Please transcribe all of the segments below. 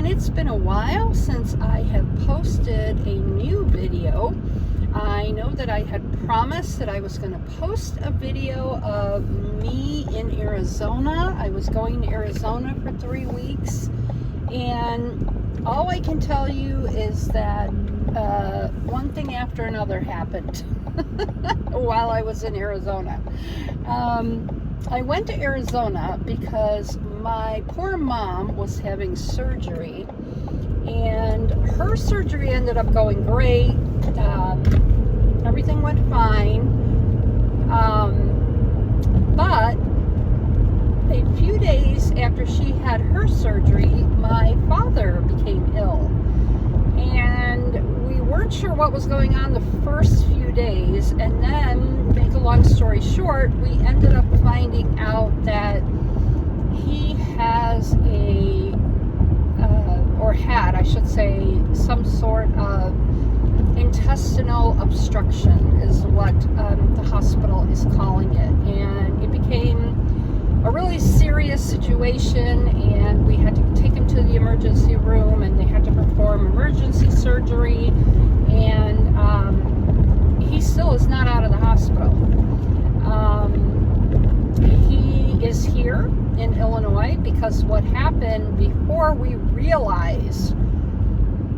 And it's been a while since I have posted a new video. I know that I had promised that I was going to post a video of me in Arizona. I was going to Arizona for 3 weeks, and all I can tell you is that one thing after another happened while I was in Arizona. I went to Arizona because my poor mom was having surgery, and her surgery ended up going great. Everything went fine, but a few days after she had her surgery, my father became ill, and we weren't sure what was going on the first few days. And then, make a long story short, we ended up finding out that he has had, I should say, some sort of intestinal obstruction is what the hospital is calling it. And it became a really serious situation, and we had to take him to the emergency room, and they had to perform emergency surgery, and he still is not out of the hospital. He is here in Illinois because what happened before we realized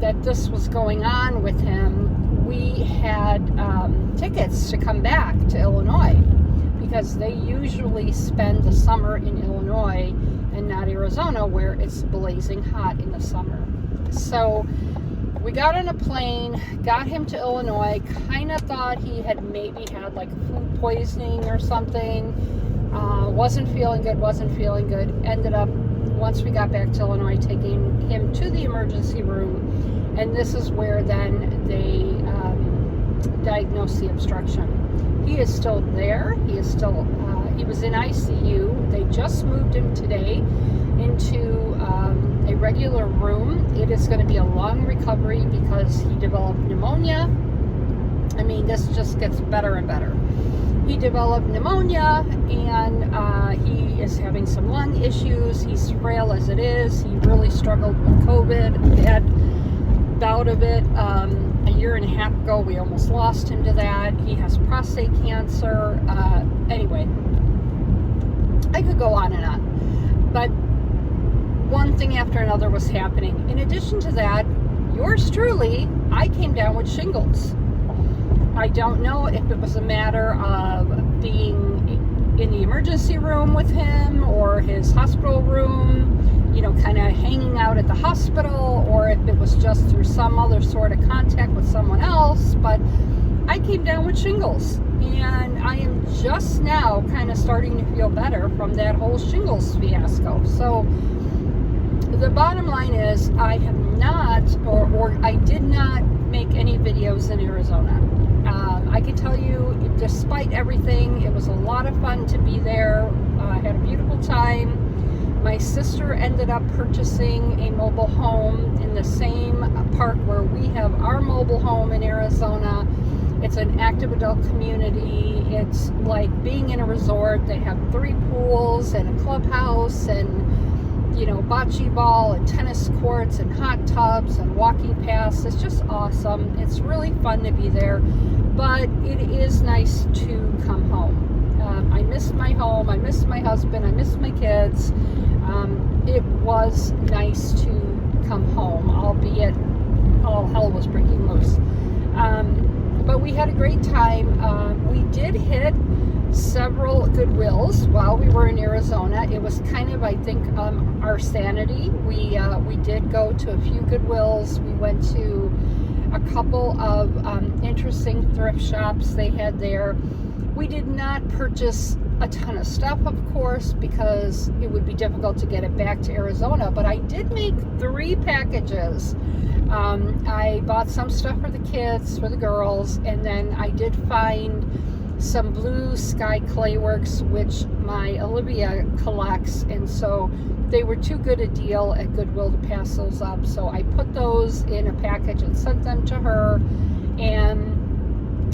that this was going on with him, we had tickets to come back to Illinois because they usually spend the summer in Illinois and not Arizona, where it's blazing hot in the summer. So we got on a plane, got him to Illinois, kind of thought he had maybe had like food poisoning or something. Wasn't feeling good. Ended up, once we got back to Illinois, taking him to the emergency room, and this is where then they diagnosed the obstruction. He is still there. He was in ICU. They just moved him today into a regular room. It is going to be a long recovery because he developed pneumonia. I mean, this just gets better and better. He developed pneumonia, and he is having some lung issues. He's frail as it is. He really struggled with COVID. He had a bout of it a year and a half ago. We almost lost him to that. He has prostate cancer. Anyway, I could go on and on. But one thing after another was happening. In addition to that, yours truly, I came down with shingles. I don't know if it was a matter of being in the emergency room with him or his hospital room, kind of hanging out at the hospital, or if it was just through some other sort of contact with someone else, but I came down with shingles, and I am just now kind of starting to feel better from that whole shingles fiasco. So the bottom line is I have not, or I did not make any videos in Arizona. I can tell you, despite everything, it was a lot of fun to be there. I had a beautiful time. My sister ended up purchasing a mobile home in the same park where we have our mobile home in Arizona. It's an active adult community. It's like being in a resort. They have 3 pools and a clubhouse and bocce ball and tennis courts and hot tubs and walking paths. It's just awesome. It's really fun to be there, but it is nice to come home. I miss my home. I miss my husband. I miss my kids. It was nice to come home, albeit all hell was breaking loose. But we had a great time. We did hit several Goodwills while we were in Arizona. It was kind of, I think, our sanity. We did go to a few Goodwills. We went to a couple of interesting thrift shops they had there. We did not purchase a ton of stuff, of course, because it would be difficult to get it back to Arizona, but I did make 3 packages. I bought some stuff for the kids, for the girls, and then I did find some blue sky clayworks, which my Olivia collects, and so they were too good a deal at Goodwill to pass those up. So I put those in a package and sent them to her, and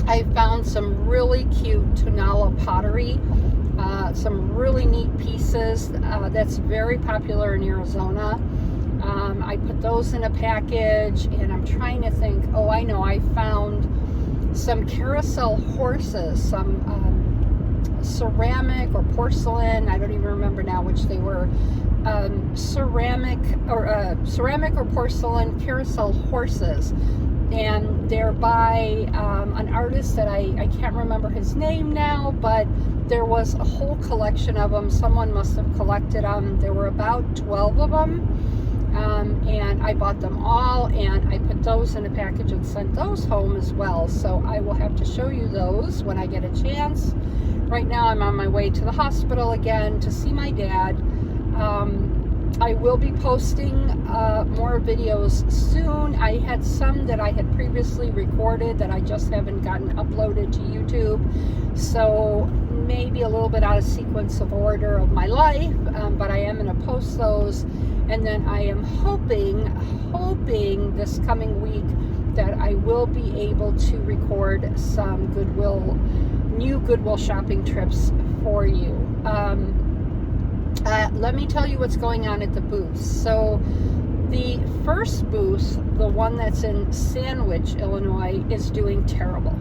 I found some really cute Tonala pottery, some really neat pieces that's very popular in Arizona. I put those in a package, and I'm trying to think, oh, I know, I found some carousel horses, some ceramic or porcelain, I don't even remember now which they were, ceramic or porcelain carousel horses, and they're by an artist that I can't remember his name now, but there was a whole collection of them. Someone must have collected them. There were about 12 of them, and I bought them all, and I put those in a package and sent those home as well. So I will have to show you those when I get a chance. Right now I'm on my way to the hospital again to see my dad. I will be posting more videos soon. I had some that I had previously recorded that I just haven't gotten uploaded to YouTube. So maybe a little bit out of sequence of order of my life, but I am going to post those. And then I am hoping this coming week that I will be able to record some new Goodwill shopping trips for you. Let me tell you what's going on at the booths. So the first booth, the one that's in Sandwich, Illinois, is doing terrible.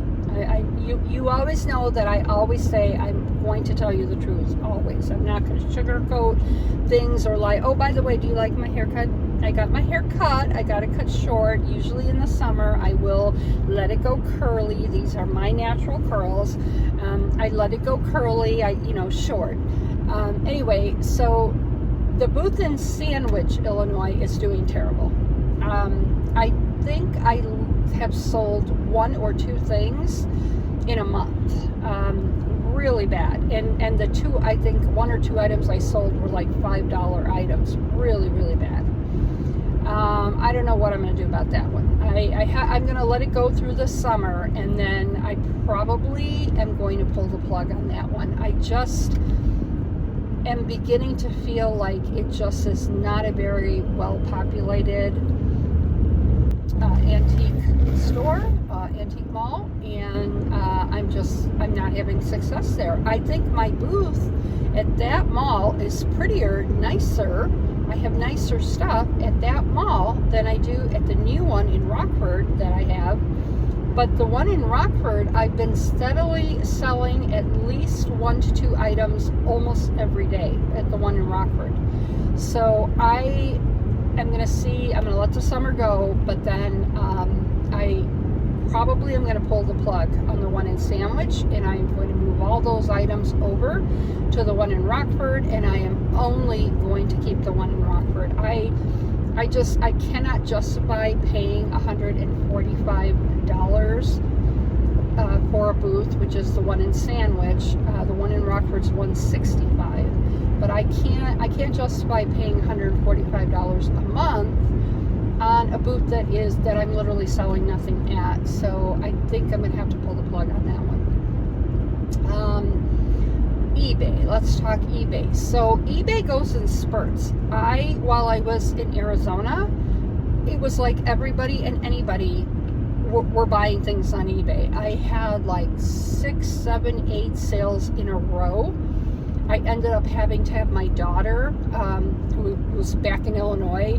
You always know that I always say I'm going to tell you the truth, always. I'm not going to sugarcoat things or lie. Oh, by the way, do you like my haircut? I got my hair cut. I got it cut short. Usually in the summer, I will let it go curly. These are my natural curls. I let it go curly, short. Anyway, so the booth in Sandwich, Illinois is doing terrible. I think I have sold 1 or 2 things in a month. Really bad. And the 2, I think 1 or 2 items I sold were like $5 items. Really, really bad. I don't know what I'm going to do about that one. I'm going to let it go through the summer, and then I probably am going to pull the plug on that one. I just am beginning to feel like it just is not a very well-populated antique store, antique mall, and I'm not having success there. I think my booth at that mall is prettier, nicer. I have nicer stuff at that mall than I do at the new one in Rockford that I have. But the one in Rockford, I've been steadily selling at least 1 to 2 items almost every day at the one in Rockford. So I am going to see, I'm going to let the summer go, but then I probably am going to pull the plug on the one in Sandwich, and I'm going to move all those items over to the one in Rockford, and I am only going to keep the one in Rockford. I cannot justify paying $145 for a booth, which is the one in Sandwich. The one in Rockford's $165, but I can't justify paying $145 a month on a booth that I'm literally selling nothing at. So I think I'm gonna have to pull the plug on that one. eBay. Let's talk eBay. So eBay goes in spurts. While I was in Arizona, it was like everybody and anybody were buying things on eBay. I had like 6, 7, 8 sales in a row. I ended up having to have my daughter, who was back in Illinois,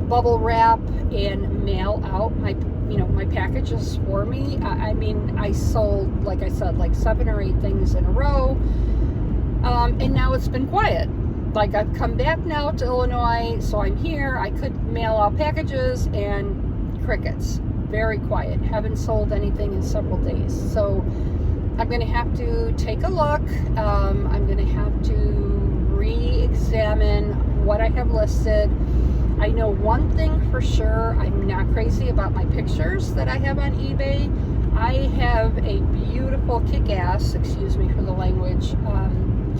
bubble wrap and mail out my packages for me. I sold, like I said, like 7 or 8 things in a row, and now it's been quiet. Like, I've come back now to Illinois, so I'm here. I could mail out packages, and crickets. Very quiet. Haven't sold anything in several days. So I'm going to have to take a look. I'm going to have to re-examine what I have listed. I know one thing for sure. I'm not crazy about my pictures that I have on eBay. I have a beautiful kick-ass, excuse me for the language,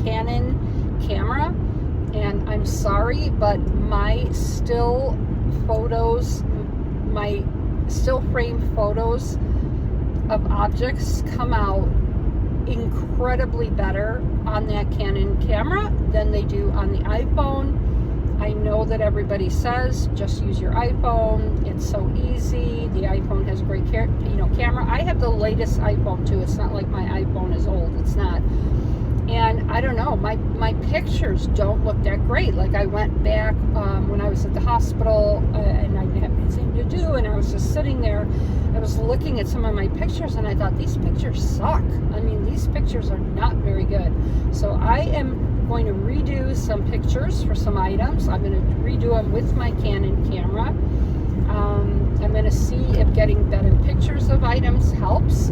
Canon camera. And I'm sorry, but my still frame photos of objects come out incredibly better on that Canon camera than they do on the iPhone. I know that everybody says just use your iPhone, it's so easy. The iPhone has great camera. I have the latest iPhone too. It's not like my iPhone is old. It's not. And I don't know, my pictures don't look that great. Like I went back when I was at the hospital and I didn't have anything to do, and I was just sitting there. I was looking at some of my pictures and I thought, these pictures suck. I mean, these pictures are not very good. So I am going to redo some pictures for some items. I'm going to redo them with my Canon camera. I'm going to see if getting better pictures of items helps.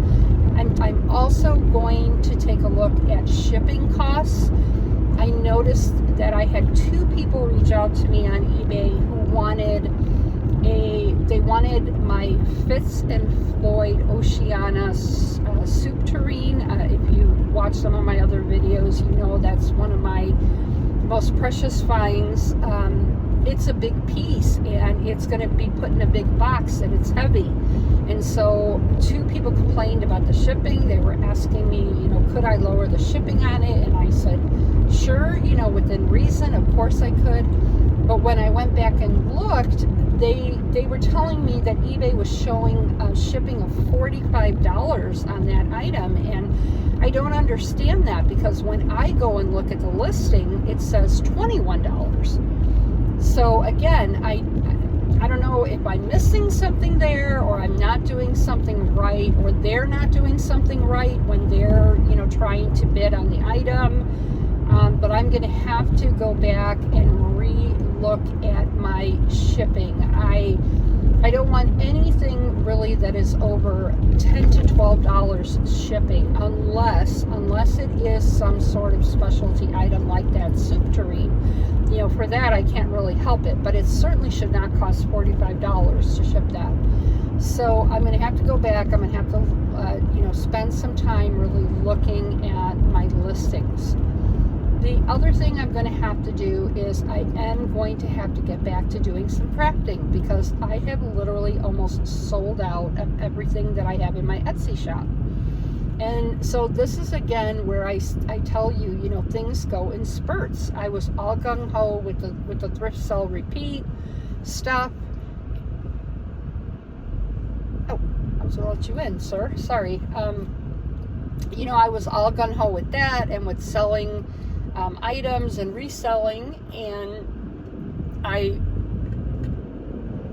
And I'm also going to take a look at shipping costs. I noticed that I had 2 people reach out to me on eBay who wanted my Fitz and Floyd Oceana soup tureen. If you watch some of my other videos, you know that's one of my most precious finds. It's a big piece and it's going to be put in a big box and it's heavy. And so 2 people complained about the shipping. They were asking me, could I lower the shipping on it? And I said, sure, within reason, of course I could. But when I went back and looked, they were telling me that eBay was showing shipping of $45 on that item. And I don't understand that, because when I go and look at the listing, it says $21. So again, I don't know if I'm missing something there, or I'm not doing something right, or they're not doing something right when they're, trying to bid on the item. But I'm going to have to go back and re-look at my shipping. I don't want anything really that is over $10 to $12 shipping, unless it is some sort of specialty item like that soup tureen. For that I can't really help it, but it certainly should not cost $45 to ship that. So I'm going to have to go back. I'm going to have to, spend some time really looking at my listings. The other thing I'm going to have to do is I am going to have to get back to doing some crafting, because I have literally almost sold out of everything that I have in my Etsy shop. And so this is again where I tell you, things go in spurts. I was all gung-ho with the thrift sell repeat stuff. Oh, I was going to let you in, sir. Sorry. I was all gung-ho with that and with selling items and reselling, and I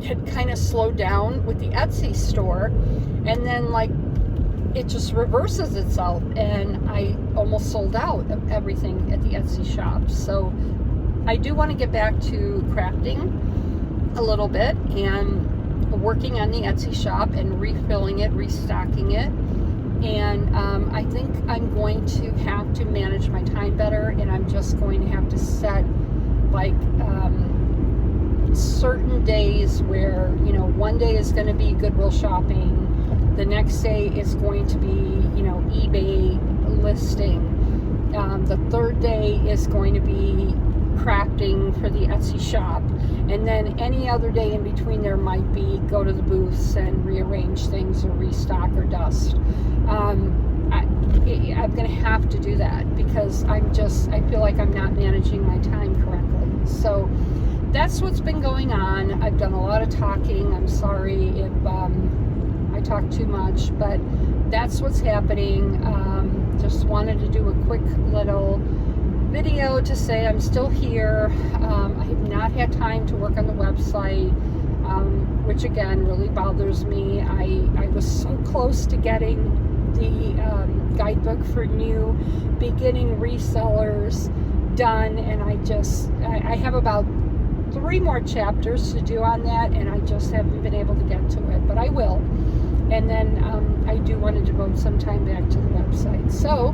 had kind of slowed down with the Etsy store, and then it just reverses itself, and I almost sold out of everything at the Etsy shop. So I do want to get back to crafting a little bit and working on the Etsy shop and refilling it, restocking it. And I think I'm going to have to manage my time better, and I'm just going to have to set certain days where, one day is going to be Goodwill shopping, the next day is going to be, eBay listing, the third day is going to be crafting for the Etsy shop, and then any other day in between there might be go to the booths and rearrange things or restock or dust. I'm going to have to do that, because I feel like I'm not managing my time correctly. So that's what's been going on. I've done a lot of talking. I'm sorry if I talk too much, but that's what's happening. Just wanted to do a quick little video to say I'm still here. I have not had time to work on the website, which again really bothers me. I was so close to getting the guidebook for new beginning resellers done, and I have about 3 more chapters to do on that, and I just haven't been able to get to it, but I will. And then I do want to devote some time back to the website. So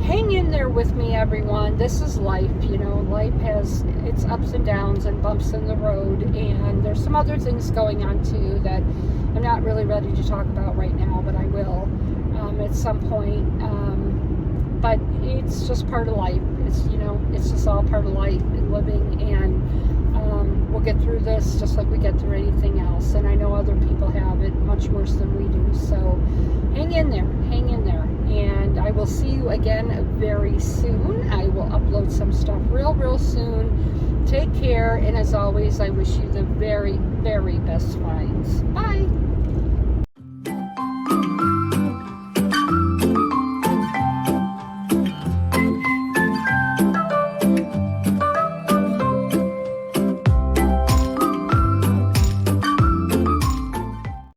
hang in there with me, everyone. This is life. Life has its ups and downs and bumps in the road, and there's some other things going on too that I'm not really ready to talk about right now, but I will at some point. But it's just part of life. It's just all part of life and living, and we'll get through this just like we get through anything else. And I know other people have it much worse than we do. So hang in there. And I will see you again very soon. I will upload some stuff real soon. Take care, and as always, I wish you the very, very best finds. Bye.